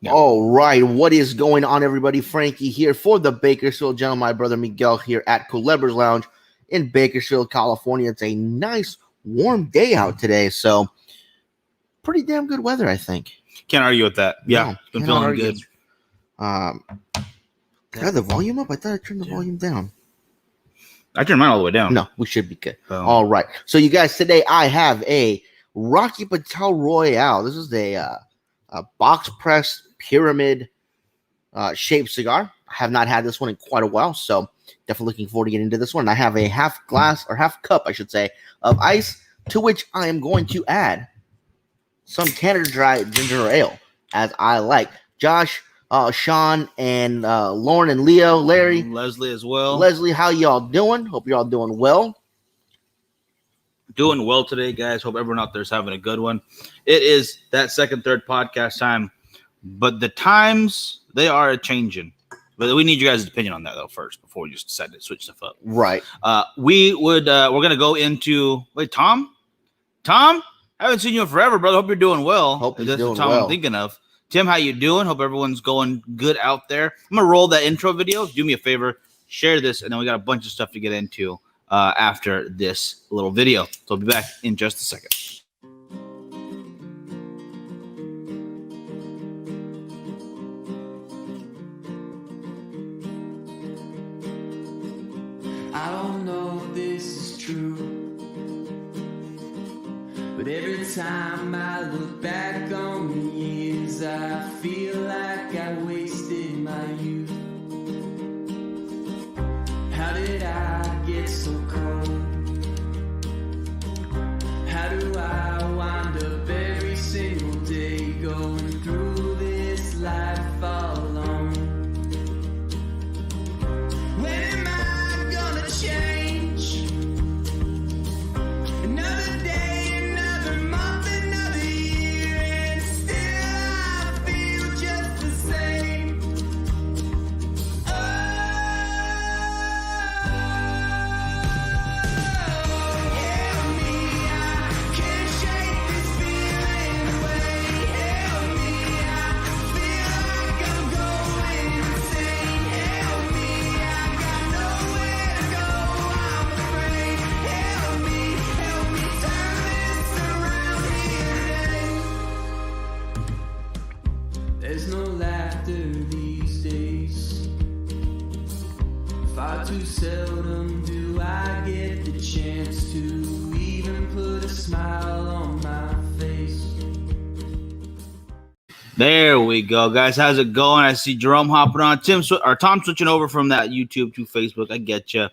Yeah. All right, what is going on, everybody? Frankie here for the Bakersfield Gentleman. My brother Miguel here at Culebra's Lounge in Bakersfield, California. It's a nice, warm day out today, so pretty damn good weather, I think. Can't argue with that. Yeah, No, it's been cannot feeling argue. good. Did I have the volume up? I thought I turned the volume down. I turned mine all the way down. No, we should be good. All right, so you guys, today I have a Rocky Patel Royale. This is a box press pyramid shaped cigar. I have not had this one in quite a while, so definitely looking forward to getting into this one. I have a half cup, I should say, of ice, to which I am going to add some Canada Dry ginger ale, as I like. Josh, Sean, and Lauren and Leo, Larry, Leslie as well. Leslie, how y'all doing? Hope you're all doing well. Doing well today, guys. Hope everyone out there is having a good one. It is that second, third podcast time, but the times, they are a-changing. But we need you guys' opinion on that, though, first, before we just decide to switch stuff up. Right. We're going to go into, Tom? I haven't seen you in forever, brother. Hope you're doing well. Hope you're That's doing the Tom well. I'm thinking of. Tim, how you doing? Hope everyone's going good out there. I'm going to roll that intro video. Do me a favor, share this, and then we got a bunch of stuff to get into after this little video. So I'll be back in just a second. I don't know if this is true, but every time I look back on the years, I feel like I wasted my youth. How did I get so cold? How do I wind up every single day going through this life all alone? When am I gonna change? Another day, another month, another year, and still I feel just the same. Help me, I can't shake this feeling away. Help me, I feel like I'm going insane. Help me, I got nowhere to go, I'm afraid. Help me turn this around here today. There's no laughter these days. Far too seldom do I get the chance to even put a smile on my face. There we go, guys. How's it going? I see Jerome hopping on. Tom switching over from that YouTube to Facebook. I get you.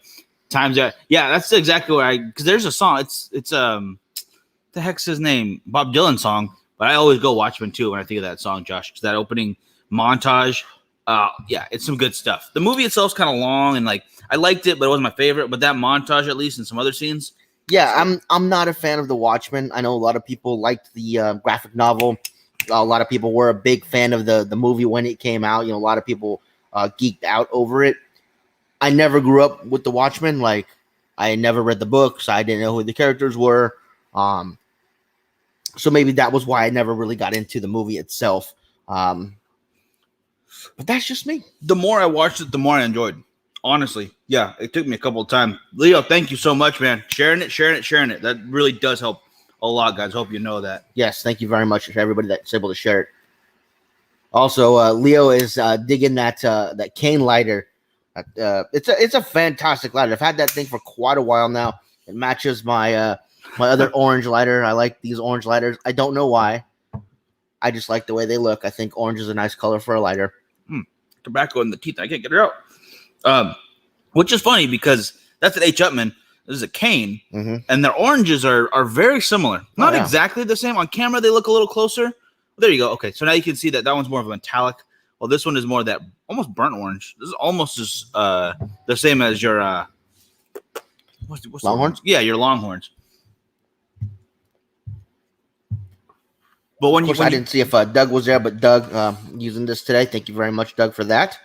Times that, yeah, that's exactly where because there's a song. It's the heck's his name? Bob Dylan song. But I always go Watchmen too when I think of that song, Josh. Because that opening montage, yeah, it's some good stuff. The movie itself's kind of long and I liked it, but it wasn't my favorite. But that montage, at least, and some other scenes. Yeah, I'm not a fan of the Watchmen. I know a lot of people liked the graphic novel. A lot of people were a big fan of the movie when it came out. You know, a lot of people geeked out over it. I never grew up with the Watchmen. I never read the books. I didn't know who the characters were. So maybe that was why I never really got into the movie itself. But that's just me. The more I watched it, the more I enjoyed. Honestly, yeah, it took me a couple of times. Leo, thank you so much, man. Sharing it. That really does help a lot, guys. Hope you know that. Yes, thank you very much to everybody that's able to share it. Also, Leo is digging that cane lighter. It's a fantastic lighter. I've had that thing for quite a while now. It matches my my other orange lighter. I like these orange lighters. I don't know why. I just like the way they look. I think orange is a nice color for a lighter. Tobacco in the teeth. I can't get it out. Which is funny because that's an H. Upman. This is a cane, and their oranges are very similar. Not exactly the same. On camera, they look a little closer. There you go. Okay, so now you can see that one's more of a metallic. Well, this one is more of that almost burnt orange. This is almost just the same as your what's Longhorns? Yeah, your Longhorns. But when I didn't see if Doug was there, but Doug using this today. Thank you very much, Doug, for that.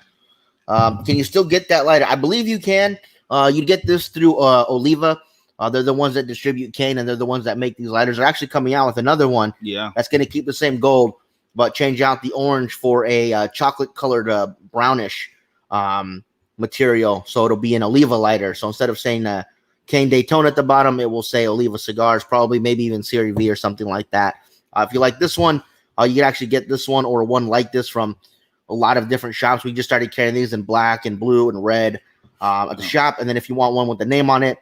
Can you still get that lighter? I believe you can. You get this through Oliva. They're the ones that distribute cane, and they're the ones that make these lighters. They're actually coming out with another one. Yeah, that's going to keep the same gold but change out the orange for a chocolate colored brownish material. So it'll be an Oliva Lighter. So instead of saying Cane Daytona at the bottom, it will say Oliva Cigars, probably maybe even Series V or something like that. If you like this one, you can actually get this one or one like this from a lot of different shops. We just started carrying these in black and blue and red at the shop. And then if you want one with the name on it,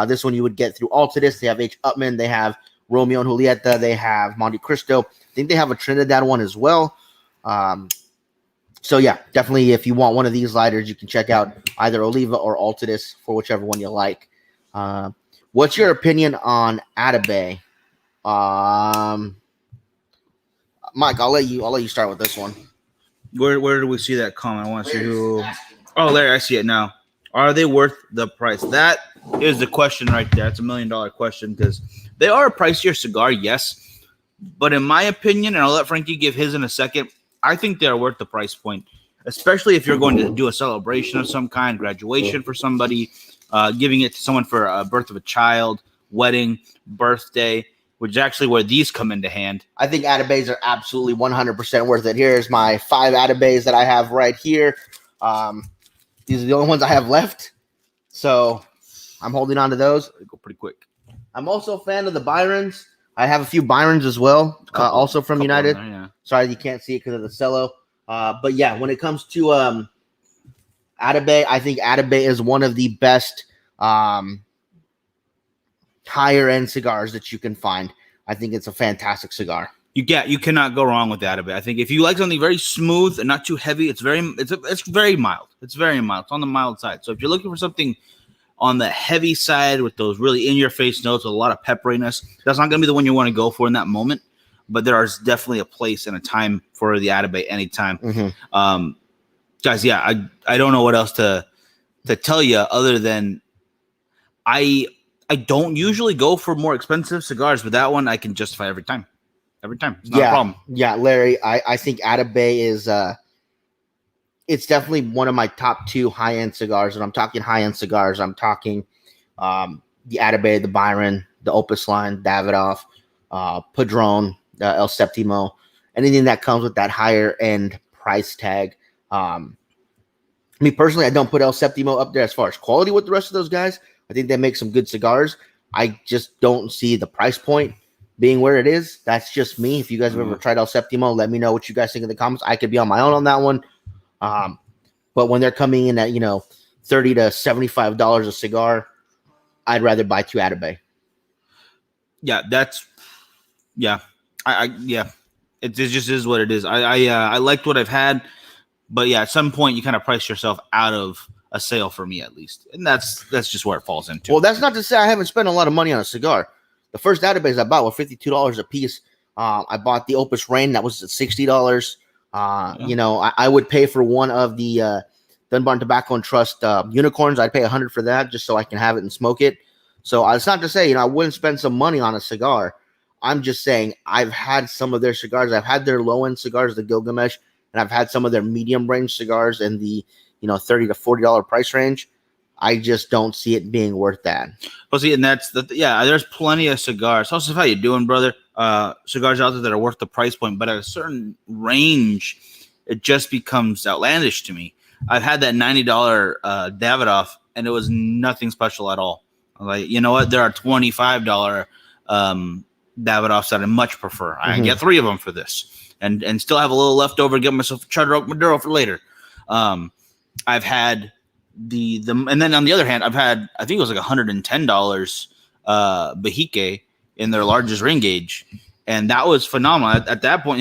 this one you would get through Altadis. They have H. Upman. They have Romeo and Julieta. They have Monte Cristo. I think they have a Trinidad one as well. So yeah, definitely if you want one of these lighters, you can check out either Oliva or Altadis for whichever one you like. What's your opinion on Atabey? Mike, I'll let you start with this one. Where do we see that comment? I want to see who. Oh, Larry, I see it now. Are they worth the price? That is the question right there. It's $1 million question because they are a pricier cigar, yes. But in my opinion, and I'll let Frankie give his in a second, I think they're worth the price point, especially if you're going to do a celebration of some kind, graduation for somebody, giving it to someone for a birth of a child, wedding, birthday, which is actually where these come into hand. I think Atabeys are absolutely 100% worth it. Here's my 5 Atabeys that I have right here. These are the only ones I have left. So I'm holding on to those. They go pretty quick. I'm also a fan of the Byrons. I have a few Byrons as well, also from United. There, yeah. Sorry you can't see it because of the cello. But yeah, when it comes to Atabey, I think Atabey is one of the best higher end cigars that you can find. I think it's a fantastic cigar. You cannot go wrong with Atabey. I think if you like something very smooth and not too heavy, it's very mild. It's very mild. It's on the mild side. So if you're looking for something on the heavy side with those really in your face notes with a lot of pepperiness, that's not going to be the one you want to go for in that moment. But there is definitely a place and a time for the Atabey anytime. Mm-hmm. Guys, yeah, I don't know what else to tell you other than I don't usually go for more expensive cigars, but that one I can justify every time. Every time. It's not a problem. Yeah, Larry, I think Atabey is it's definitely one of my top 2 high-end cigars. And I'm talking high-end cigars. I'm talking the Atabey, the Byron, the Opus line, Davidoff, Padron, El Septimo, anything that comes with that higher-end price tag. Me personally, I don't put El Septimo up there as far as quality with the rest of those guys. I think they make some good cigars. I just don't see the price point being where it is. That's just me. If you guys have ever tried El Septimo, let me know what you guys think in the comments. I could be on my own on that one. But when they're coming in at, $30 to $75 a cigar, I'd rather buy 2 Atabey. Yeah, it just is what it is. I liked what I've had, but yeah, at some point you kind of price yourself out of a sale for me at least, and that's just where it falls into. Well, that's not to say I haven't spent a lot of money on a cigar. The first Atabeys I bought were $52 a piece. I bought the Opus Rain that was at $60. I would pay for one of the Dunbar Tobacco and Trust unicorns. I'd pay $100 for that just so I can have it and smoke it. So it's not to say I wouldn't spend some money on a cigar. I'm just saying I've had some of their cigars. I've had their low end cigars, the Gilgamesh, and I've had some of their medium range cigars in the $30 to $40 price range. I just don't see it being worth that. Well, see, and there's plenty of cigars. Also, how you doing, brother? Cigars out there that are worth the price point, but at a certain range, it just becomes outlandish to me. I've had that $90 Davidoff, and it was nothing special at all. I'm like, you know what? There are $25 Davidoffs that I much prefer. I get 3 of them for this, and still have a little left over. Get myself a Charter Oak Maduro for later. I've had the and then on the other hand, I've had, I think it was like $110 Bahique in their largest ring gauge, and that was phenomenal. At that point,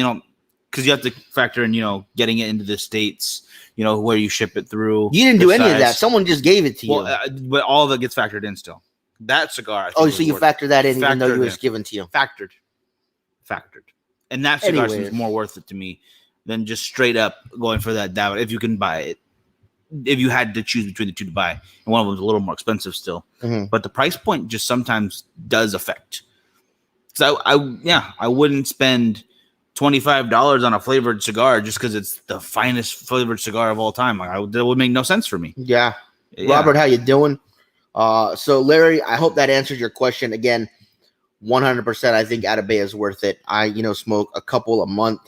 because you have to factor in, getting it into the States, where you ship it through. You didn't do any of that. Someone just gave it to you. Well, but all of it gets factored in still. That cigar. So you factor that in even though it was given to you. Factored. And that cigar seems more worth it to me than just straight up going for that Davidoff. If you can buy it. If you had to choose between the 2 to buy, and one of them's a little more expensive still, but the price point just sometimes does affect. So I wouldn't spend $25 on a flavored cigar just because it's the finest flavored cigar of all time. That would make no sense for me. Yeah. Robert, how you doing? So Larry, I hope that answers your question. Again, 100%. I think Atabey is worth it. I smoke a couple a month.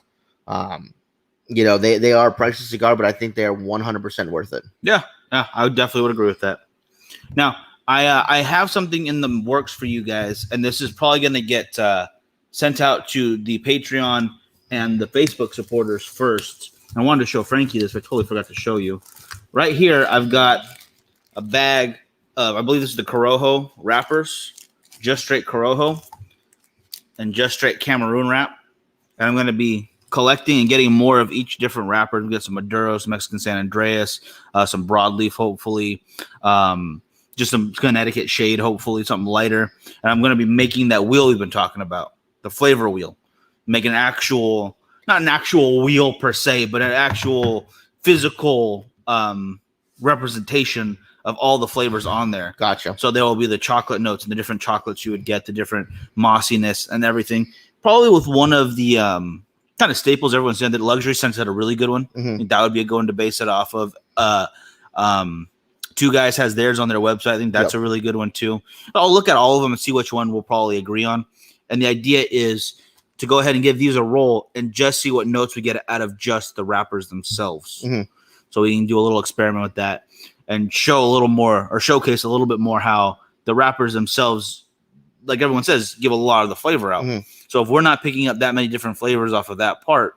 They are a pricey cigar, but I think they are 100% worth it. Yeah, I definitely would agree with that. Now, I have something in the works for you guys, and this is probably going to get sent out to the Patreon and the Facebook supporters first. I wanted to show Frankie this, but I totally forgot to show you. Right here, I've got a bag of, I believe this is the Corojo wrappers, just straight Corojo, and just straight Cameroon wrap. And I'm going to be collecting and getting more of each different wrapper. We got some Maduro, some Mexican San Andreas, some broadleaf, hopefully, just some Connecticut shade, hopefully, something lighter. And I'm going to be making that wheel we've been talking about, the flavor wheel. Make an actual, not an actual wheel per se, but an actual physical representation of all the flavors on there. Gotcha. So there will be the chocolate notes and the different chocolates you would get, the different mossiness and everything. Probably with one of the kind of staples everyone's done. The Luxury Sense had a really good one. Mm-hmm. I think that would be a good one to base it off of. Two Guys has theirs on their website. I think that's a really good one too. I'll look at all of them and see which one we'll probably agree on. And the idea is to go ahead and give these a roll and just see what notes we get out of just the wrappers themselves. Mm-hmm. So we can do a little experiment with that and show a little more, or showcase a little bit more how the wrappers themselves, like everyone says, give a lot of the flavor out. Mm-hmm. So if we're not picking up that many different flavors off of that part,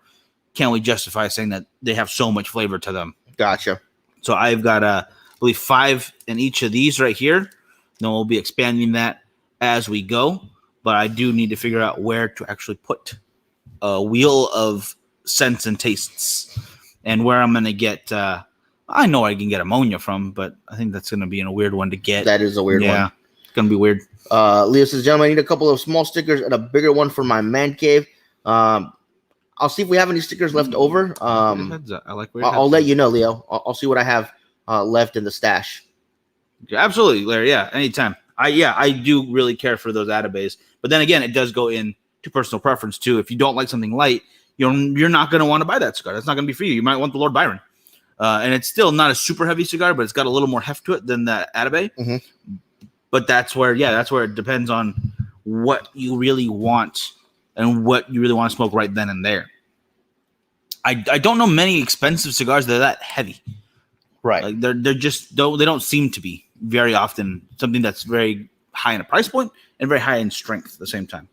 can we justify saying that they have so much flavor to them? Gotcha. So I've got, I believe, 5 in each of these right here. Then we'll be expanding that as we go. But I do need to figure out where to actually put a wheel of scents and tastes, and where I'm going to get. I know I can get ammonia from, but I think that's going to be a weird one to get. That is a weird one. Yeah, it's going to be weird. Leo says, gentlemen, I need a couple of small stickers and a bigger one for my man cave. I'll see if we have any stickers left over. I like. I'll let you know, Leo. I'll see what I have left in the stash. Yeah, absolutely, Larry. Yeah, anytime. I do really care for those Atabays, but then again, it does go into personal preference too. If you don't like something light, you're not going to want to buy that cigar. That's not going to be for you. You might want the Lord Byron, and it's still not a super heavy cigar, but it's got a little more heft to it than that Atabay. Mm-hmm. But that's where it depends on what you really want and what you really want to smoke right then and there. I don't know many expensive cigars that are that heavy. Right. Like they're just they don't seem to be very often something that's very high in a price point and very high in strength at the same time.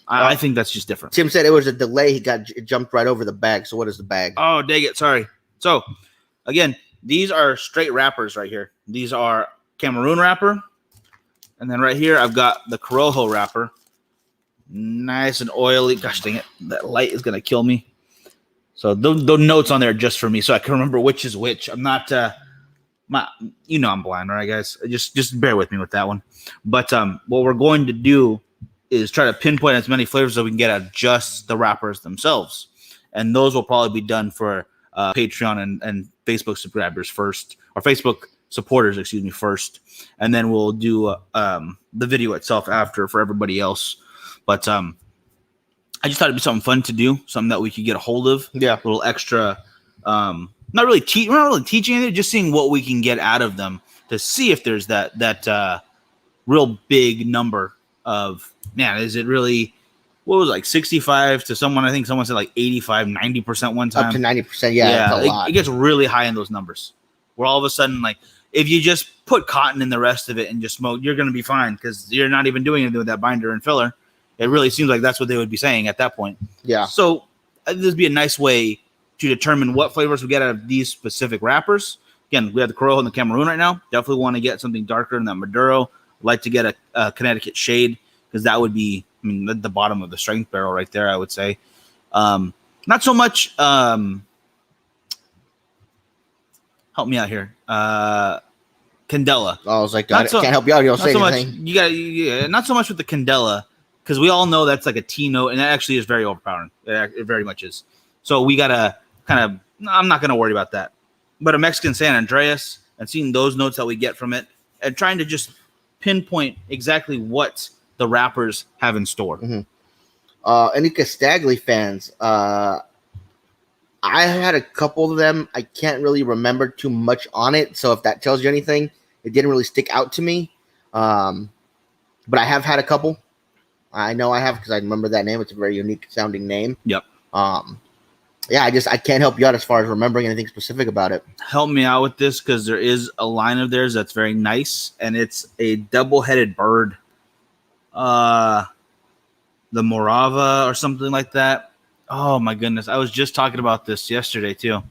I think that's just different. Tim said it was a delay. He jumped right over the bag. So what is the bag? Oh, dang it. Sorry. So again, these are straight wrappers right here. These are Cameroon wrapper. And then right here, I've got the Corojo wrapper. Nice and oily. Gosh dang it. That light is going to kill me. So those notes on there are just for me, so I can remember which is which. I'm not, I'm blind, right, guys? Just bear with me with that one. But what we're going to do is try to pinpoint as many flavors as we can get out of just the wrappers themselves, and those will probably be done for Patreon and Facebook subscribers first, or Facebook supporters, first, and then we'll do the video itself after for everybody else. But I just thought it'd be something fun to do, something that we could get a hold of. Yeah. A little extra. We're not really teaching anything, just seeing what we can get out of them to see if there's that real big number of, man, is it really, what was it, like 65 to someone? I think someone said like 85, 90% one time. Up to 90%. Yeah. That's a lot. It gets really high in those numbers. Where all of a sudden, like, if you just put cotton in the rest of it and just smoke, you're going to be fine because you're not even doing anything with that binder and filler. It really seems like that's what they would be saying at that point. Yeah. So this would be a nice way to determine what flavors we get out of these specific wrappers. Again, we have the Corojo and the Cameroon right now. Definitely want to get something darker than that Maduro. I'd like to get a Connecticut shade because that would be, the bottom of the strength barrel right there, I would say. Not so much. Help me out here. Candela. Oh, I was like, I can't help you out. You don't say anything. Not so much with the Candela. Because we all know that's like a T note, and that actually is very overpowering. It very much is. So we got to I'm not going to worry about that. But a Mexican San Andreas and seeing those notes that we get from it and trying to just pinpoint exactly what the wrappers have in store. Mm-hmm. Any Castagli fans? I had a couple of them. I can't really remember too much on it. So if that tells you anything, it didn't really stick out to me. But I have had a couple. I know I have because I remember that name. It's a very unique sounding name. Yep. Yeah, I can't help you out as far as remembering anything specific about it. Help me out with this because there is a line of theirs that's very nice, and it's a double-headed bird. The Morava or something like that. Oh my goodness. I was just talking about this yesterday too.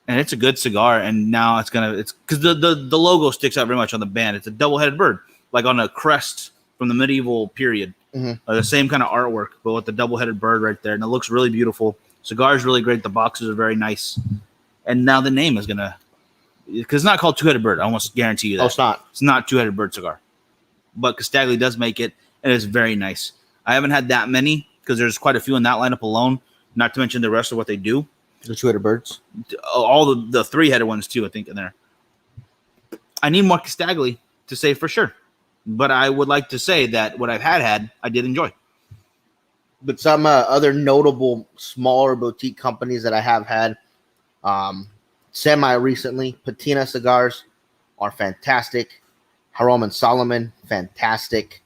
And it's a good cigar, and now it's because the logo sticks out very much on the band. It's a double-headed bird, like on a crest from the medieval period. The same kind of artwork, but with the double-headed bird right there, and it looks really beautiful. Cigar is really great. The boxes are very nice, and now the name is because it's not called Two-Headed Bird. I almost guarantee you that. Oh, it's not. It's not Two-Headed Bird cigar, but Castagli does make it, and it's very nice. I haven't had that many because there's quite a few in that lineup alone. Not to mention the rest of what they do. The Two-Headed Birds. All the three-headed ones too, I think, in there. I need more Castagli to say for sure. But I would like to say that what I've had, I did enjoy. But some other notable smaller boutique companies that I have had semi-recently, Patina cigars are fantastic. Harom and Solomon, fantastic.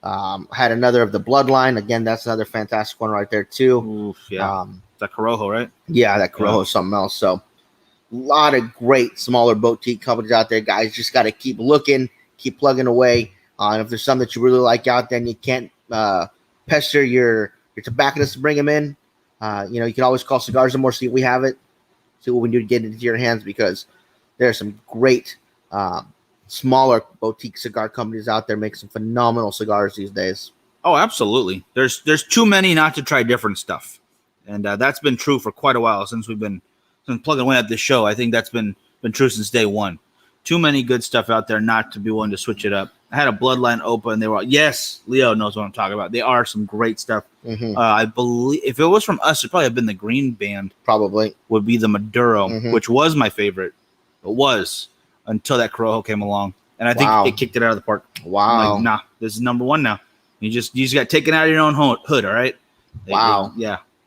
Had another of the Bloodline. Again, that's another fantastic one right there too. Oof, yeah. That Corojo, right? Yeah, that Corojo is something else. So a lot of great smaller boutique companies out there, guys. Just got to keep looking, keep plugging away. And if there's some that you really like out there and you can't pester your tobacconist to bring them in, you can always call Cigars and More, see if we have it, see what we can do to get it into your hands, because there are some great smaller boutique cigar companies out there making some phenomenal cigars these days. Oh, absolutely. There's too many not to try different stuff. And that's been true for quite a while since plugging away at this show. I think that's been true since day one. Too many good stuff out there not to be willing to switch it up. I had a Bloodline open. They were yes, Leo knows what I'm talking about. They are some great stuff. I believe if it was from us, it'd probably have been the Green Band. Probably would be the Maduro, which was my favorite. It was until that Corojo came along, and I think it kicked it out of the park. Wow. I'm like, nah, this is number one now. You just got taken out of your own hood. All right. They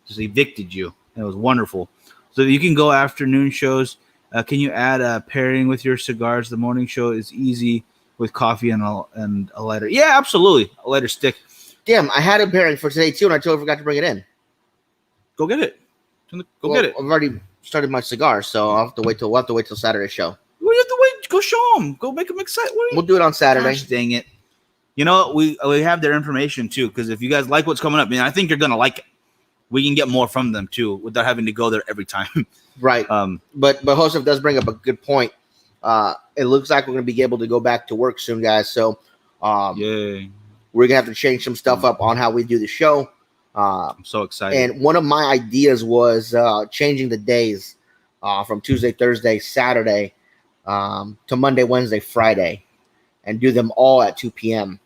just evicted you. And it was wonderful. So you can go afternoon shows. Can you add a pairing with your cigars? The morning show is easy with coffee and a lighter. Yeah, absolutely. A lighter stick. Damn, I had a pairing for today too, and I totally forgot to bring it in. Go get it. Get it. I've already started my cigar, so we'll have to wait till Saturday's show. Well, you have to wait. Go show them. Go make them excited. We'll do it on Saturday. Gosh, dang it. You know, we have their information too, because if you guys like what's coming up, I think you're gonna like it. We can get more from them too without having to go there every time. Right. But Joseph does bring up a good point. It looks like we're going to be able to go back to work soon, guys. So we're going to have to change some stuff up on how we do the show. I'm so excited. And one of my ideas was changing the days from Tuesday, Thursday, Saturday to Monday, Wednesday, Friday, and do them all at 2 p.m.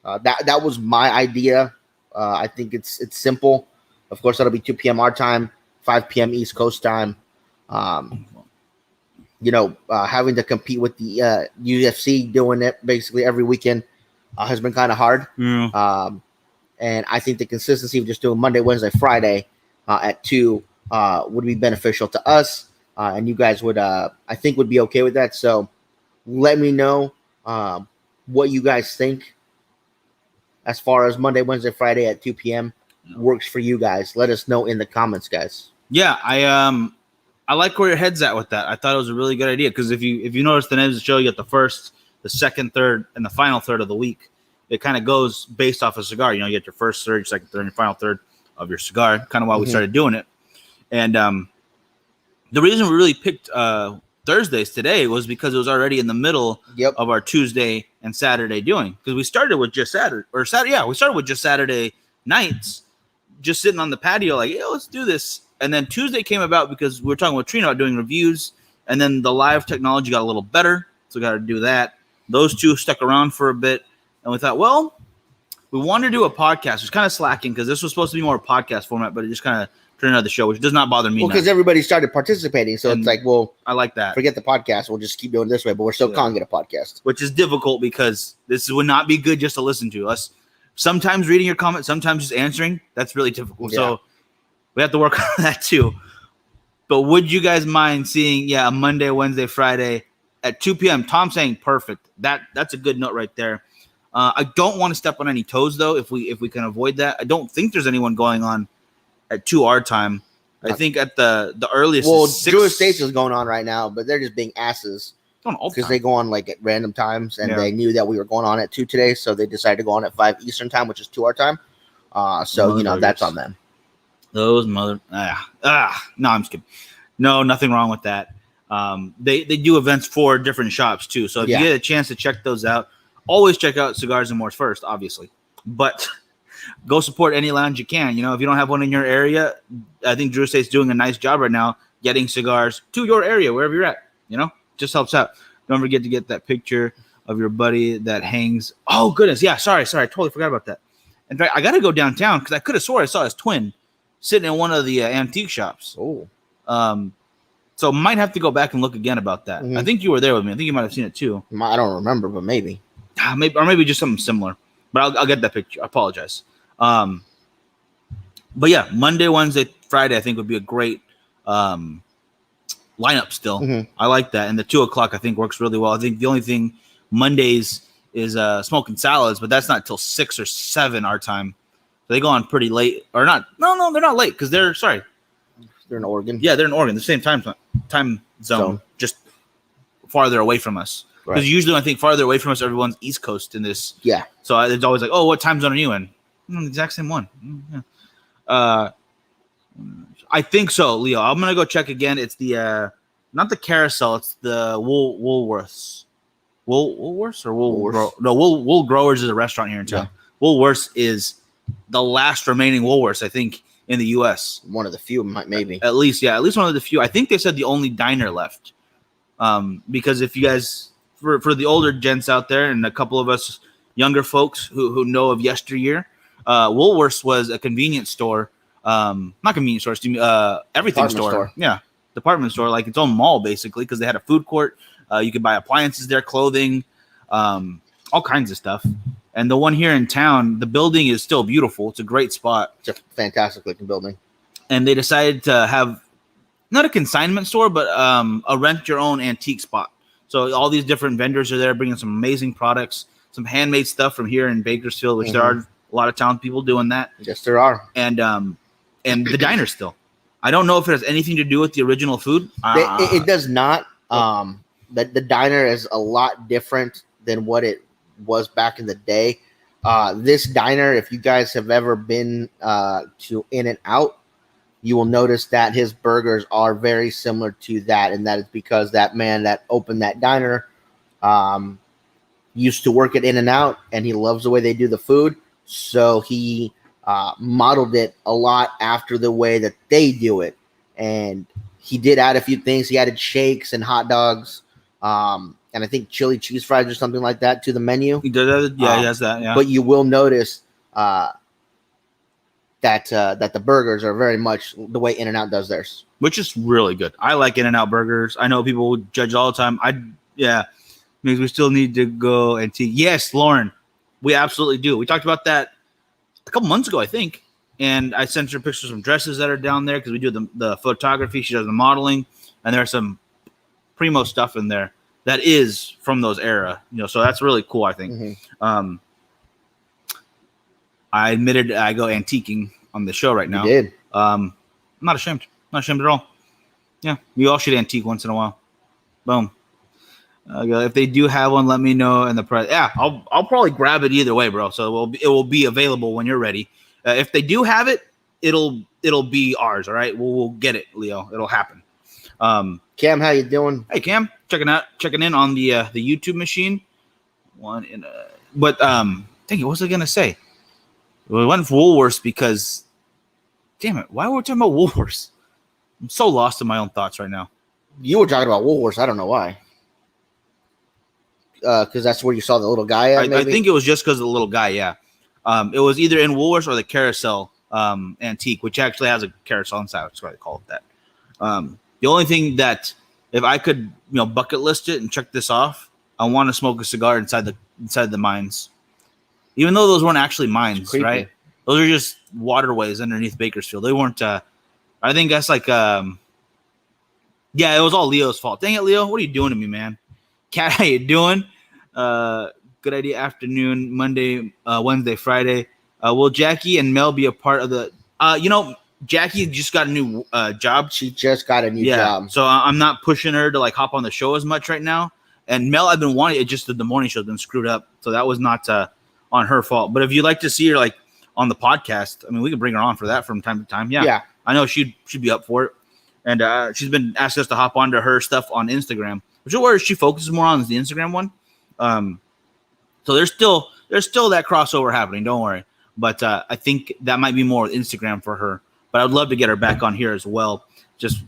That was my idea. I think it's simple. Of course, that'll be 2 p.m. our time, 5 p.m. East Coast time. Having to compete with the UFC, doing it basically every weekend has been kind of hard. Yeah. And I think the consistency of just doing Monday, Wednesday, Friday at 2 would be beneficial to us. And you guys would be okay with that. So let me know what you guys think as far as Monday, Wednesday, Friday at 2 p.m. works for you guys. Let us know in the comments, guys. Yeah, I like where your head's at with that. I thought it was a really good idea because if you notice the name of the show, you get the first, the second, third, and the final third of the week. It kind of goes based off a cigar. You get your first third, your second third, and your final third of your cigar. Kind of why we started doing it. And the reason we really picked Thursdays today was because it was already in the middle of our Tuesday and Saturday doing. Because we started with just Saturday. We started with just Saturday nights, just sitting on the patio like, yeah, let's do this. And then Tuesday came about because we were talking with Trina about doing reviews, and then the live technology got a little better, so we got to do that. Those two stuck around for a bit, and we thought, well, we wanted to do a podcast. It was kind of slacking because this was supposed to be more a podcast format, but it just kind of turned out the show, which does not bother me. Well, because everybody started participating, so it's like, well, I like that. Forget the podcast. We'll just keep doing it this way, but we're still calling it a podcast. Which is difficult because this would not be good just to listen to us. Sometimes reading your comments, sometimes just answering. That's really difficult. Yeah. So we have to work on that too. But would you guys mind seeing, a Monday, Wednesday, Friday at 2 p.m.? Tom saying perfect. That's a good note right there. I don't want to step on any toes though. If we can avoid that, I don't think there's anyone going on at 2 our time. I think at the earliest. Well, is 6, Drew Estates is going on right now, but they're just being asses going all the because time. they go on like at random times, and Yeah. they knew that we were going on at 2 today, so they decided to go on at 5 Eastern time, which is 2 our time. So you know that's on them. Those no, I'm just kidding. No, nothing wrong with that. They do events for different shops too. So if Yeah. you get a chance to check those out, always check out Cigars and More's first, obviously. But go support any lounge you can. You know, if you don't have one in your area, I think Drew Estate's doing a nice job right now getting cigars to your area, wherever you're at. You know, just helps out. Don't forget to get that picture of your buddy that hangs. Oh, goodness. Yeah, sorry. I totally forgot about that. In fact, I got to go downtown because I could have swore I saw his twin sitting in one of the antique shops. Oh, So might have to go back and look again about that. Mhm. I think you were there with me. I think you might have seen it too. I don't remember, but maybe. Maybe just something similar. But I'll get that picture. I apologize. But yeah, Monday, Wednesday, Friday, I think would be a great lineup still. Mhm. I like that. And the 2:00 I think works really well. I think the only thing Mondays is smoking salads, but that's not till 6 or 7 our time. So they go on pretty late or not. No, they're not late because they're They're in Oregon. Yeah, they're in Oregon, the same time zone, just farther away from us. Because Right. usually I think farther away from us, everyone's East Coast in this. Yeah. So it's always like, oh, what time zone are you in? The exact same one. Yeah. I think so, Leo. I'm gonna go check again. It's the not the Carousel. It's the Woolworths. Woolworths or Woolworths. Wool Growers is a restaurant here in town. Woolworths is the last remaining Woolworths, I think, in the U.S. One of the few, maybe. At least one of the few. I think they said the only diner left. Because if you guys, for the older gents out there and a couple of us younger folks who know of yesteryear, Woolworths was a convenience store. Not convenience store, everything Department store. Yeah, department store, like its own mall basically, because they had a food court. You could buy appliances there, clothing, all kinds of stuff. And the one here in town, the building is still beautiful. It's a great spot. It's a fantastic looking building. And they decided to have not a consignment store, but a rent your own antique spot. So all these different vendors are there bringing some amazing products, some handmade stuff from here in Bakersfield, which there are a lot of talented people doing that. Yes, there are. And the diner still. I don't know if it has anything to do with the original food. It does not. The diner is a lot different than what it was back in the day. This diner, if you guys have ever been to In-N-Out, you will notice that his burgers are very similar to that, and that is because that man that opened that diner used to work at In-N-Out, and he loves the way they do the food, so he modeled it a lot after the way that they do it. And he did add a few things. He added shakes and hot dogs, and I think chili cheese fries or something like that to the menu. He does, he has that. Yeah, But you will notice that the burgers are very much the way In-N-Out does theirs. which is really good. I like In-N-Out burgers. I know people would judge all the time. Means we still need to go and see. Yes, Lauren, we absolutely do. We talked about that a couple months ago, I think, and I sent her pictures of some dresses that are down there because we do the photography. She does the modeling, and there's some primo stuff in there that is from those era. So that's really cool. I think. I admitted I go antiquing on the show right now. You did. I'm not ashamed. Not ashamed at all. Yeah, we all should antique once in a while. Boom. If they do have one, let me know in the price. Yeah, I'll probably grab it either way, bro. So it will be available when you're ready. If they do have it, it'll be ours. All right, we'll get it, Leo. It'll happen. Cam, how you doing? Hey, Cam, checking in on the YouTube machine. Dang it, what was I gonna say? We went for Woolworths because, damn it, why were we talking about Woolworths? I'm so lost in my own thoughts right now. You were talking about Woolworths. I don't know why. Because that's where you saw the little guy at, I think it was just because of the little guy, yeah. It was either in Woolworths or the Carousel Antique, which actually has a carousel inside. That's why they call it that. The only thing that, if I could, bucket list it and check this off, I want to smoke a cigar inside the mines. Even though those weren't actually mines, right? Those are just waterways underneath Bakersfield. They weren't. I think that's like, it was all Leo's fault. Dang it, Leo! What are you doing to me, man? Cat, how you doing? Good idea. Afternoon, Monday, Wednesday, Friday. Will Jackie and Mel be a part of the? Jackie just got a new job. She just got a new job. So I'm not pushing her to like hop on the show as much right now. And Mel, I've been wanting it, just that the morning show's been screwed up. So that was not on her fault. But if you'd like to see her like on the podcast, I mean, we can bring her on for that from time to time. Yeah. I know she'd be up for it. And she's been asking us to hop onto her stuff on Instagram, which is where she focuses more on is the Instagram one. So there's still that crossover happening. Don't worry. But I think that might be more Instagram for her. But I'd love to get her back on here as well. Just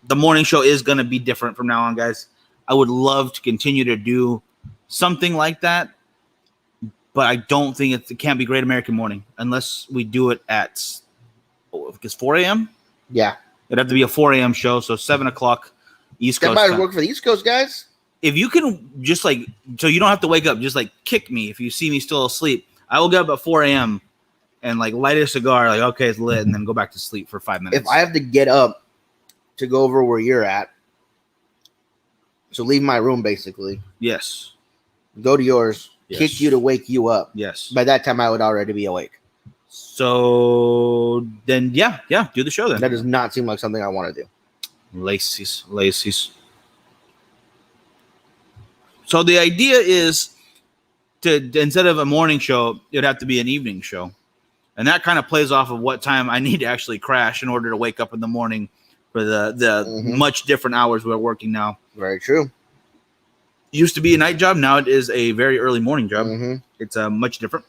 the morning show is going to be different from now on, guys. I would love to continue to do something like that, but I don't think it can't be Great American Morning unless we do it at 4 a.m. Yeah, it'd have to be a 4 a.m. show, so 7 o'clock East Coast. That might work for the East Coast guys. If you can just like, so you don't have to wake up, just like kick me if you see me still asleep. I will get up at 4 a.m. and like light a cigar, like okay, it's lit, and then go back to sleep for 5 minutes. If I have to get up to go over where you're at. So leave my room, basically. Yes. Go to yours. Yes. Kick you to wake you up. Yes. By that time, I would already be awake. So then, yeah, do the show then. That does not seem like something I want to do. Laces. So the idea is to instead of a morning show, it'd have to be an evening show, and that kind of plays off of what time I need to actually crash in order to wake up in the morning for the much different hours we're working now. Very true. Used to be a night job. Now it is a very early morning job. It's much different.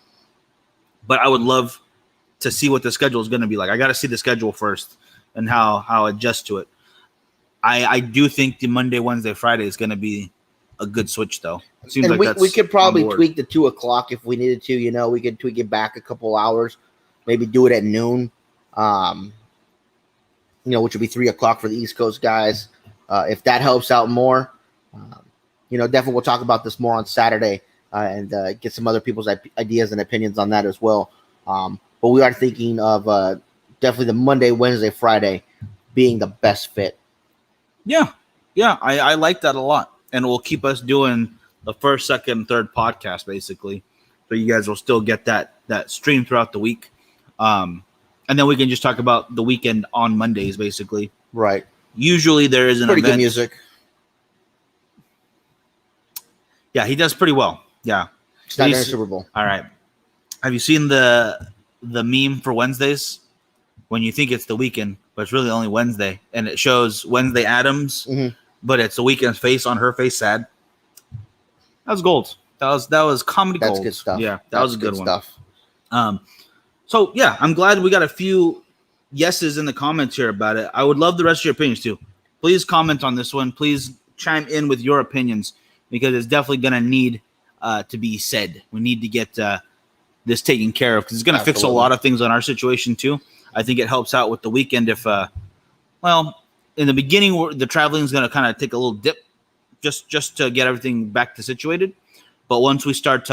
But I would love to see what the schedule is going to be like. I got to see the schedule first and how I adjust to it. I do think the Monday, Wednesday, Friday is going to be a good switch, though. It seems and like we could probably tweak the 2 o'clock if we needed to. You know, we could tweak it back a couple hours. Maybe do it at noon. You know, which would be 3 o'clock for the East Coast guys. If that helps out more, you know, definitely we'll talk about this more on Saturday and get some other people's ideas and opinions on that as well. But we are thinking of definitely the Monday, Wednesday, Friday being the best fit. Yeah, I like that a lot. And it will keep us doing the first, second, third podcast, basically. So you guys will still get that stream throughout the week. And then we can just talk about the weekend on Mondays, basically. Right. Usually there is an pretty event. Good music. Yeah, he does pretty well. Yeah. It's not during Super Bowl. All right. Have you seen the meme for Wednesdays? When you think it's the weekend, but it's really only Wednesday. And it shows Wednesday Addams, but it's the weekend's face on her face, sad. That was gold. That was comedy gold. That's good stuff. Yeah, that was a good one. Stuff. So, yeah, I'm glad we got a few yeses in the comments here about it. I would love the rest of your opinions, too. Please comment on this one. Please chime in with your opinions because it's definitely going to need to be said. We need to get this taken care of because it's going to fix a lot of things on our situation, too. I think it helps out with the weekend if, well, in the beginning, the traveling is going to kind of take a little dip just to get everything back to situated. But once we start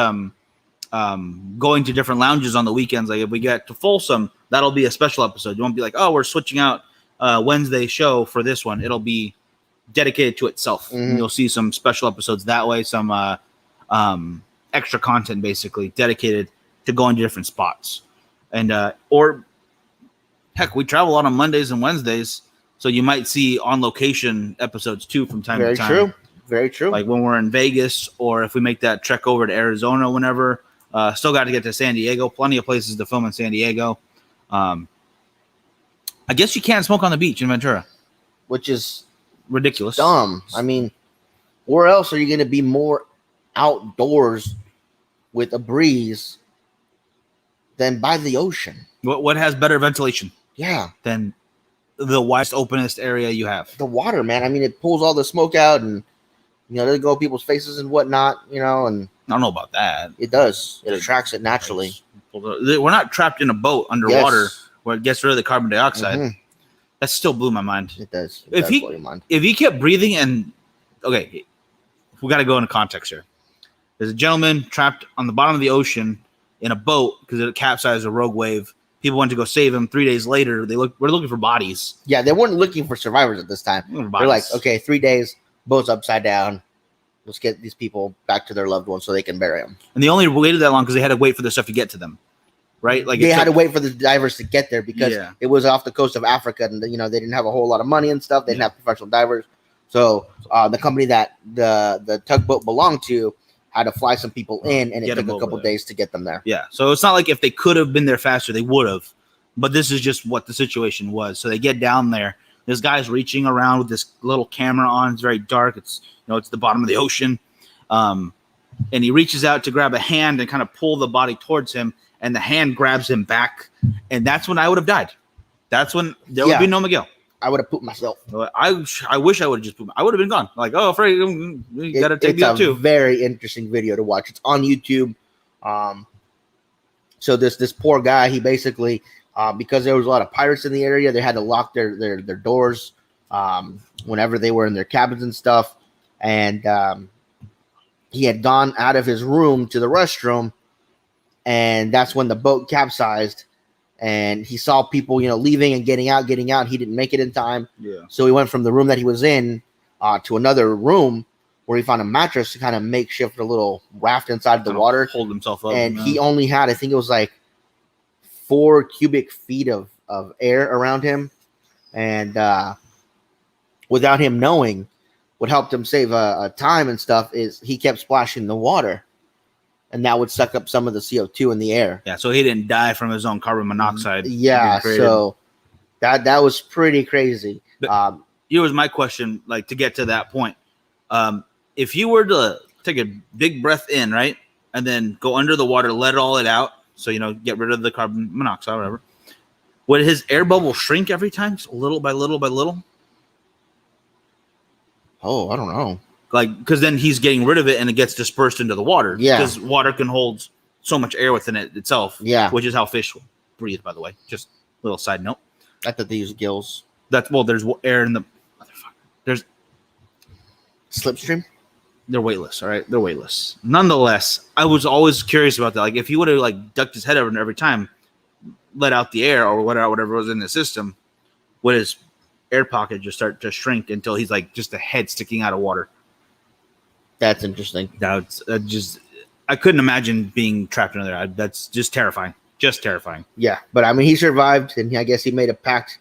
going to different lounges on the weekends, like if we get to Folsom, that'll be a special episode. You won't be like, oh, we're switching out Wednesday show for this one. It'll be dedicated to itself. You'll see some special episodes that way, some extra content basically dedicated to going to different spots. And or heck, we travel a lot on Mondays and Wednesdays, so you might see on location episodes too from time to time. Very true. Very true. Like when we're in Vegas, or if we make that trek over to Arizona, whenever. Still got to get to San Diego. Plenty of places to film in San Diego. I guess you can't smoke on the beach in Ventura, which is ridiculous. Dumb. I mean, where else are you going to be more outdoors with a breeze than by the ocean? What has better ventilation? Yeah. Than the widest, openest area you have. The water, man. I mean, it pulls all the smoke out and, you know, they go people's faces and whatnot, you know, and I don't know about that. It does. It attracts it naturally. We're not trapped in a boat underwater where it gets rid of the carbon dioxide. That still blew my mind. It does. If he kept breathing and okay, we got to go into context here. There's a gentleman trapped on the bottom of the ocean in a boat because it capsized a rogue wave. People went to go save him. 3 days later, we're looking for bodies. Yeah, they weren't looking for survivors at this time. They're like, okay, 3 days, boat's upside down. Let's get these people back to their loved ones so they can bury them. And they only waited that long because they had to wait for the stuff to get to them. right? Like they had to wait for the divers to get there because Yeah. it was off the coast of Africa, and they didn't have a whole lot of money and stuff. They didn't have professional divers, so the company that the tugboat belonged to had to fly some people in, and it Get took them a couple over there. days to get them there. Yeah. So it's not like if they could have been there faster, they would have. But this is just what the situation was. So they get down there. This guy's reaching around with this little camera on. It's very dark. It's it's the bottom of the ocean. And he reaches out to grab a hand and kind of pull the body towards him, and the hand grabs him back. And that's when I would have died. That's when there would be no Miguel. I would have pooped myself. I wish I would have just pooped. I would have been gone. Like, oh, afraid you got to take me up too. It's a very interesting video to watch. It's on YouTube. So this poor guy, he basically, because there was a lot of pirates in the area, they had to lock their doors whenever they were in their cabins and stuff. And he had gone out of his room to the restroom, and that's when the boat capsized. And he saw people, leaving and getting out. He didn't make it in time. Yeah. So he went from the room that he was in to another room where he found a mattress to kind of makeshift a little raft inside the water. Hold himself up. And he only had, I think it was like 4 cubic feet of air around him. And without him knowing, what helped him save time and stuff is he kept splashing the water. And that would suck up some of the CO2 in the air. Yeah, so he didn't die from his own carbon monoxide. Yeah, so that was pretty crazy. But here was my question, like to get to that point. If you were to take a big breath in, right, and then go under the water, let all it out, so get rid of the carbon monoxide, whatever, would his air bubble shrink every time, just little by little by little? Oh, I don't know. Like, because then he's getting rid of it and it gets dispersed into the water. Yeah. Because water can hold so much air within it itself. Yeah. Which is how fish breathe, by the way. Just a little side note. I thought they use gills. There's air in the motherfucker. There's Slipstream? They're weightless, all right? They're weightless. Nonetheless, I was always curious about that. Like, if he would have ducked his head over every time, let out the air or whatever was in the system, would his air pocket just start to shrink until he's just a head sticking out of water? That's interesting. I couldn't imagine being trapped under there. That's just terrifying. Just terrifying. Yeah, but I mean, he survived, and I guess he made a pact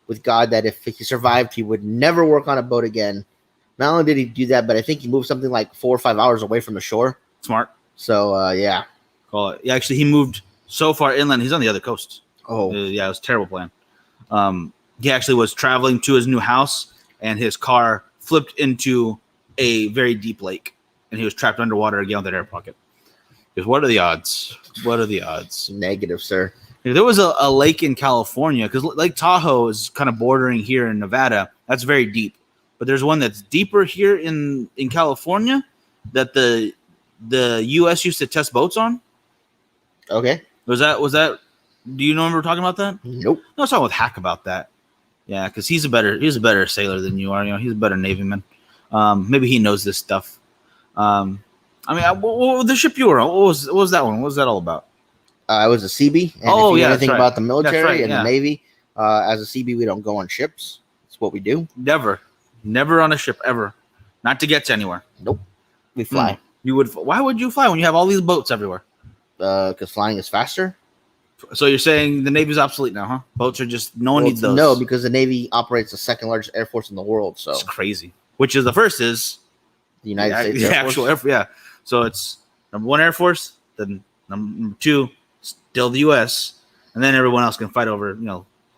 with God that if he survived, he would never work on a boat again. Not only did he do that, but I think he moved something like 4 or 5 hours away from the shore. Smart. So, yeah. Call it. Yeah, actually, he moved so far inland. He's on the other coast. Oh. Yeah, it was a terrible plan. He actually was traveling to his new house, and his car flipped into a very deep lake, and he was trapped underwater again with that air pocket. Because what are the odds? What are the odds? Negative, sir. There was a lake in California, because Lake Tahoe is kind of bordering here in Nevada. That's very deep. But there's one that's deeper here in California that the U.S. used to test boats on. Okay. Was that? Do you remember talking about that? Nope. No, I was talking with Hack about that. Yeah, because he's a better sailor than you are. He's a better Navyman. Maybe he knows this stuff. I mean, what the ship you were on? What was that one? What was that all about? I was a CB. And if you know anything about the military and the Navy, as a CB, we don't go on ships. It's what we do. Never on a ship ever. Not to get to anywhere. Nope. We fly. You would. Why would you fly when you have all these boats everywhere? Because flying is faster. So you're saying the Navy's obsolete now, huh? Boats are just no one needs those. No, because the Navy operates the second largest air force in the world. So it's crazy. Which is the first is the United States Air Force. Yeah. So it's number 1 Air Force, then number 2 still the U.S., and then everyone else can fight over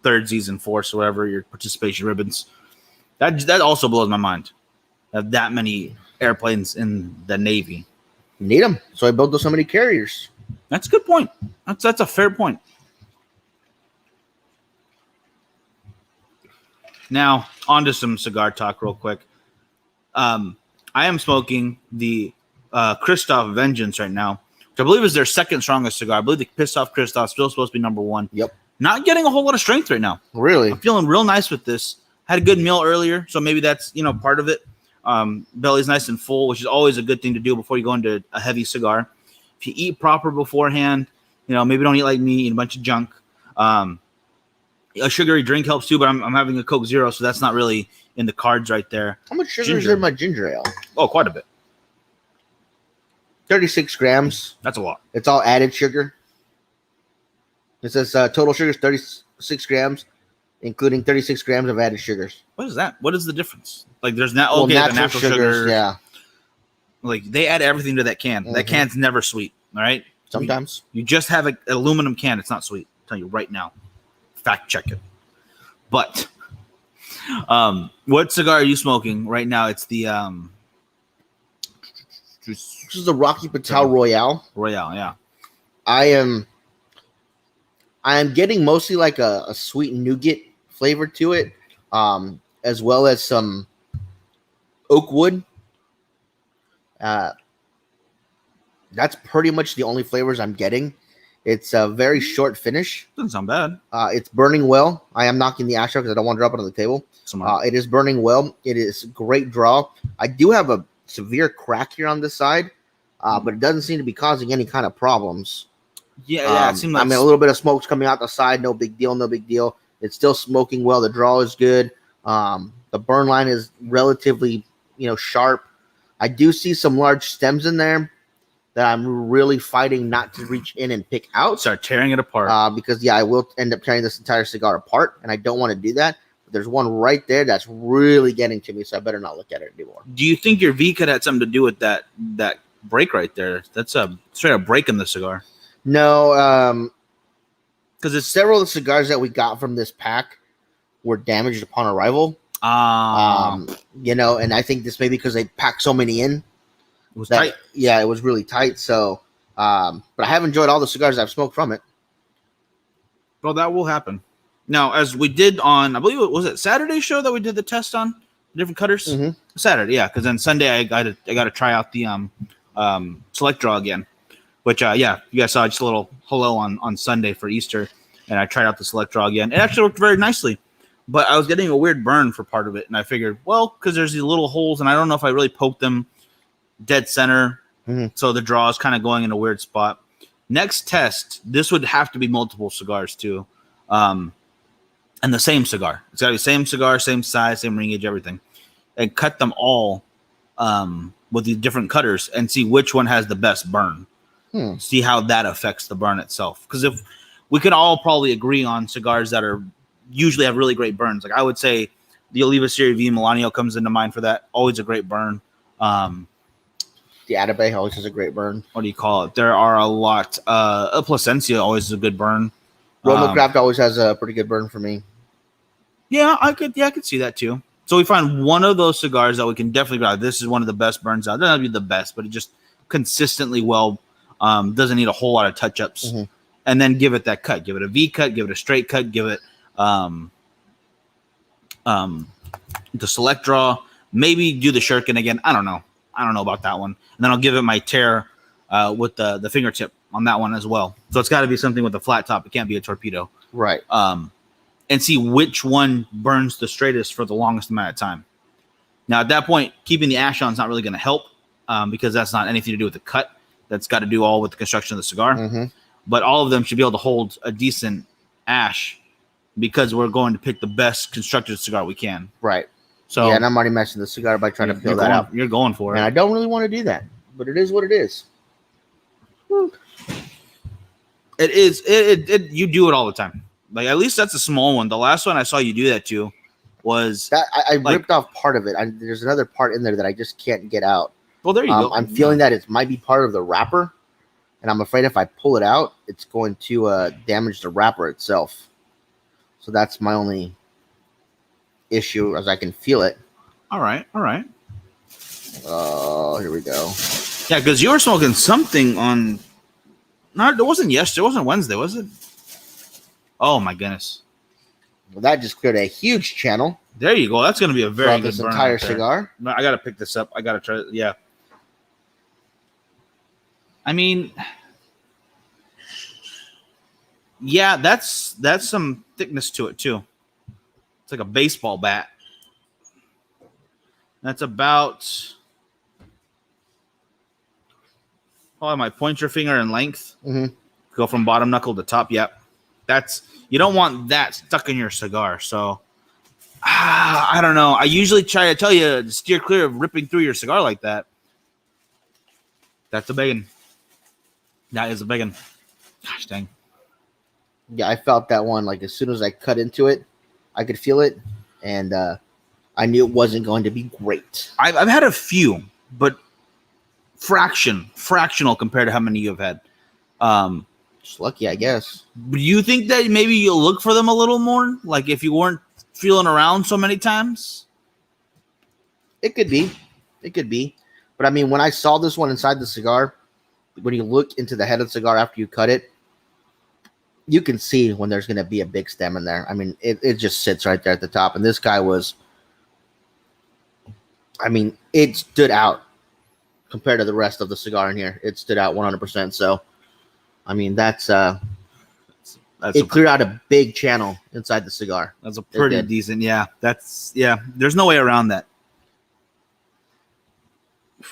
third season force or whatever your participation ribbons. That also blows my mind. That many airplanes in the Navy. Need them. So I built so many carriers. That's a good point. That's a fair point. Now, on to some cigar talk real quick. I am smoking the Christoph Vengeance right now, which I believe is their second strongest cigar. I believe the Pissed Off Christoph is still supposed to be number 1. Yep. Not getting a whole lot of strength right now. Really? I'm feeling real nice with this. Had a good meal earlier, so maybe that's part of it. Belly's nice and full, which is always a good thing to do before you go into a heavy cigar. If you eat proper beforehand, maybe don't eat like me, eat a bunch of junk. A sugary drink helps too, but I'm having a Coke Zero, so that's not really in the cards right there. How much sugar is in my ginger ale? Oh, quite a bit. 36 grams. That's a lot. It's all added sugar. It says total sugars 36 grams, including 36 grams of added sugars. What is that? What is the difference? Like, there's not Well, the natural sugars. yeah. Like, they add everything to that can. That can's never sweet. All right. Sometimes you just have an aluminum can. It's not sweet. I'll tell you right now. Fact check it. But what cigar are you smoking right now? It's the this is the Rocky Patel Royale. Royale. Yeah. I am getting mostly like a sweet nougat flavor to it, as well as some oak wood. That's pretty much the only flavors I'm getting. It's a very short finish. Doesn't sound bad. It's burning well. I am knocking the ash out because I don't want to drop it on the table. It is burning well. It is a great draw. I do have a severe crack here on this side, but it doesn't seem to be causing any kind of problems. Yeah, it seems like I mean, a little bit of smoke's coming out the side. No big deal. No big deal. It's still smoking well. The draw is good. The burn line is relatively, sharp. I do see some large stems in there that I'm really fighting not to reach in and pick out. start tearing it apart. Because I will end up tearing this entire cigar apart, and I don't want to do that. But there's one right there that's really getting to me, so I better not look at it anymore. Do you think your V cut had something to do with that break right there? That's a straight up break in the cigar. No, Because it's several of the cigars that we got from this pack were damaged upon arrival. And I think this may be because they packed so many in. It was tight. Yeah, it was really tight. So, but I have enjoyed all the cigars I've smoked from it. Well, that will happen. Now, as we did on, I believe it was Saturday's show that we did the test on different cutters. Mm-hmm. Saturday, yeah, because then Sunday I got to try out the select draw again. Which you guys saw just a little hello on Sunday for Easter, and I tried out the select draw again. It actually worked very nicely, but I was getting a weird burn for part of it, and I figured, well, because there's these little holes, and I don't know if I really poked them dead center, so the draw is kind of going in a weird spot. Next test, this would have to be multiple cigars too, and the same cigar. It's got to be same cigar, same size, same ring gauge, everything, and cut them all with the different cutters and see which one has the best burn. See how that affects the burn itself. Because if we can all probably agree on cigars that are usually have really great burns, like I would say the Oliva Series V Milanio comes into mind for that. Always a great burn. The Atabey always has a great burn. What do you call it? There are a lot. Plasencia always is a good burn. Roma Craft always has a pretty good burn for me. Yeah, I could see that too. So we find one of those cigars that we can definitely go, this is one of the best burns out. It doesn't have to be the best, but it just consistently well. Doesn't need a whole lot of touch-ups, and then give it that cut. Give it a V cut. Give it a straight cut. Give it the select draw. Maybe do the shuriken again. I don't know about that one. And then I'll give it my tear with the fingertip on that one as well. So it's got to be something with a flat top. It can't be a torpedo. Right. And see which one burns the straightest for the longest amount of time. Now at that point, keeping the ash on is not really going to help because that's not anything to do with the cut. That's got to do all with the construction of the cigar. But all of them should be able to hold a decent ash because we're going to pick the best constructed cigar we can. Right. So and I'm already messing the cigar by trying to peel that out. You're going for it. And I don't really want to do that, but it is what it is. It is. You do it all the time. Like at least that's a small one. The last one I saw you do that to was that I ripped off part of it. There's another part in there that I just can't get out. Well, there you go. I'm feeling that it might be part of the wrapper, and I'm afraid if I pull it out, it's going to damage the wrapper itself. So that's my only issue, as I can feel it. All right. Oh, here we go. Yeah, because you were smoking something on. No, it wasn't yesterday. It wasn't Wednesday, was it? Oh my goodness! Well, that just cleared a huge channel. There you go. That's going to be a very good this burn entire right there. cigar. No, I got to pick this up. I got to try. Yeah. I mean, yeah, that's some thickness to it too. It's like a baseball bat. That's about probably my pointer finger in length. Go from bottom knuckle to top. Yep. You don't want that stuck in your cigar. So I don't know. I usually try to tell you to steer clear of ripping through your cigar like that. That's a big one. That is a big one. Gosh dang. Yeah, I felt that one. Like as soon as I cut into it, I could feel it, and I knew it wasn't going to be great. I've had a few, but fractional compared to how many you've had. Just lucky, I guess. Do you think that maybe you'll look for them a little more? Like if you weren't feeling around so many times? It could be. But I mean, when I saw this one inside the cigar, when you look into the head of the cigar after you cut it, you can see when there's going to be a big stem in there. I mean, it just sits right there at the top. And this guy was, I mean, it stood out compared to the rest of the cigar in here. It stood out 100%. So, I mean, it cleared out a big channel inside the cigar. That's a pretty decent. Yeah, there's no way around that.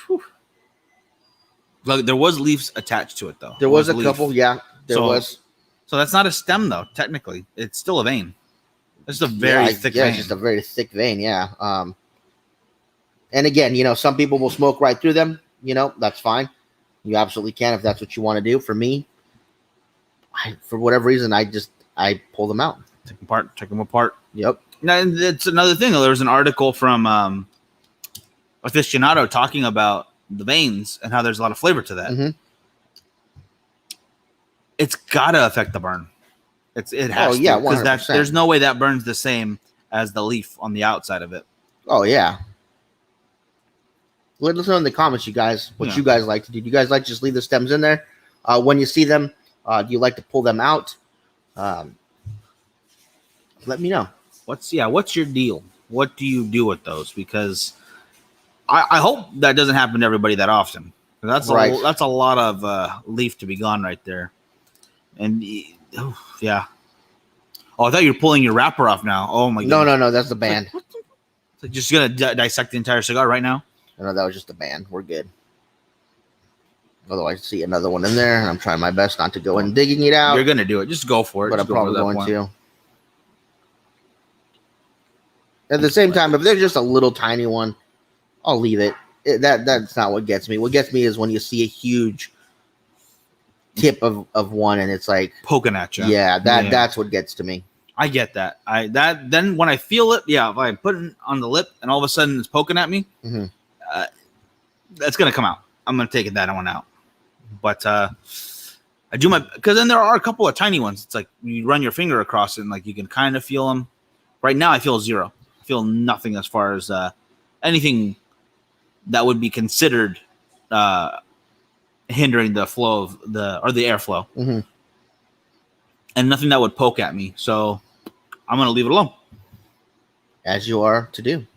Whew. Look, there was leaves attached to it, though. There was a couple, yeah. There was. So that's not a stem, though. Technically, it's still a vein. It's a very thick vein. It's just a very thick vein, yeah. And again, you know, some people will smoke right through them. You know, that's fine. You absolutely can if that's what you want to do. For me, for whatever reason, I pull them out. Take them apart. Yep. Now, it's another thing. There was an article from Aficionado talking about the veins and how there's a lot of flavor to that. Mm-hmm. It's gotta affect the burn. It has. Oh yeah, because there's no way that burns the same as the leaf on the outside of it. Oh yeah. Let us know in the comments, you guys, what you guys like to do. Do you guys like to just leave the stems in there? When you see them, do you like to pull them out? Let me know. What's your deal? What do you do with those? Because I hope that doesn't happen to everybody that often. That's a lot of leaf to be gone right there. And yeah. Oh, I thought you were pulling your wrapper off now. Oh my god. No, that's the band. So just gonna dissect the entire cigar right now? No, that was just the band. We're good. Otherwise, I see another one in there, and I'm trying my best not to go in digging it out. You're gonna do it. Just go for it. But I'm probably going to. At the same time, if there's just a little tiny one, I'll leave it. That's not what gets me. What gets me is when you see a huge tip of one, and it's like poking at you. Yeah, that's what gets to me. I get that. Then when I feel it, if I put it on the lip and all of a sudden it's poking at me, that's gonna come out. I'm gonna take that one out. But I do because then there are a couple of tiny ones. It's like you run your finger across it and like you can kind of feel them. Right now, I feel zero. I feel nothing as far as anything that would be considered hindering the flow of the airflow. Mm-hmm. And nothing that would poke at me. So I'm going to leave it alone. As you are to do.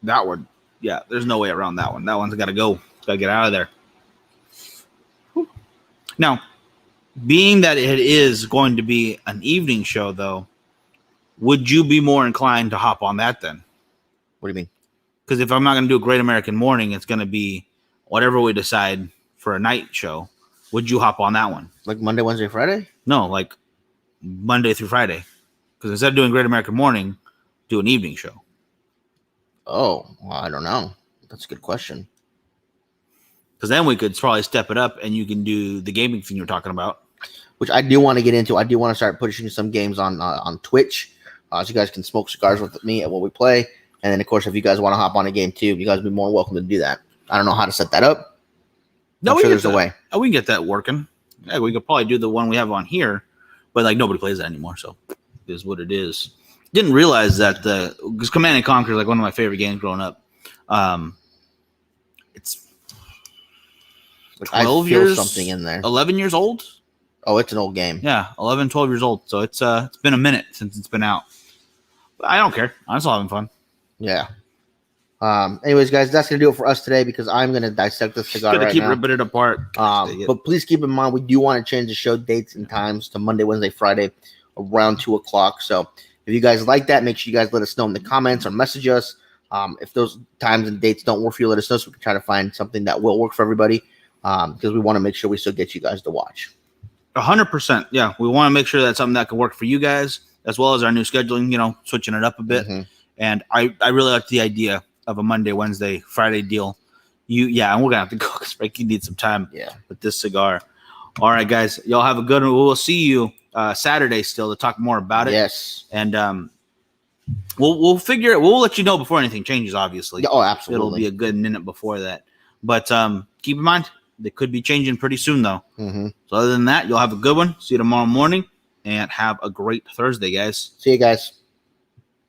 That one. Yeah, there's no way around that one. That one's got to go. Got to get out of there. Whew. Now, being that it is going to be an evening show, though, would you be more inclined to hop on that then? What do you mean? Because if I'm not going to do a Great American Morning, it's going to be whatever we decide for a night show. Would you hop on that one? Like Monday, Wednesday, Friday? No, like Monday through Friday. Because instead of doing Great American Morning, do an evening show. Oh, well, I don't know. That's a good question. Because then we could probably step it up and you can do the gaming thing you're talking about. Which I do want to get into. I do want to start pushing some games on Twitch. So you guys can smoke cigars with me at what we play. And then, of course, if you guys want to hop on a game too, you guys would be more welcome to do that. I don't know how to set that up. I'm sure there's a way. Oh, we can get that working. Yeah, we could probably do the one we have on here, but like nobody plays that anymore, so it is what it is. Didn't realize that because Command and Conquer is like one of my favorite games growing up. It's 12 years, something in there. 11 years old. Oh, it's an old game. Yeah, 11, 12 years old. So it's been a minute since it's been out. But I don't care. I'm still having fun. Yeah. Anyways, guys, that's gonna do it for us today because I'm gonna dissect the cigar right now. Ripping it apart. But please keep in mind we do want to change the show dates and times to Monday, Wednesday, Friday around 2:00. So if you guys like that, make sure you guys let us know in the comments or message us. If those times and dates don't work for you, let us know so we can try to find something that will work for everybody. Because we want to make sure we still get you guys to watch. 100%. Yeah, we want to make sure that's something that can work for you guys as well as our new scheduling. Switching it up a bit. Mm-hmm. And I really like the idea of a Monday, Wednesday, Friday deal. And we're gonna have to go because Frankie needs some time with this cigar. All right, guys, y'all have a good one. We'll see you Saturday still to talk more about it. Yes. And we'll figure it. We'll let you know before anything changes. Obviously, Oh, absolutely. it'll be a good minute before that. But keep in mind they could be changing pretty soon, though. Mm-hmm. So other than that, you'll have a good one. See you tomorrow morning, and have a great Thursday, guys. See you guys.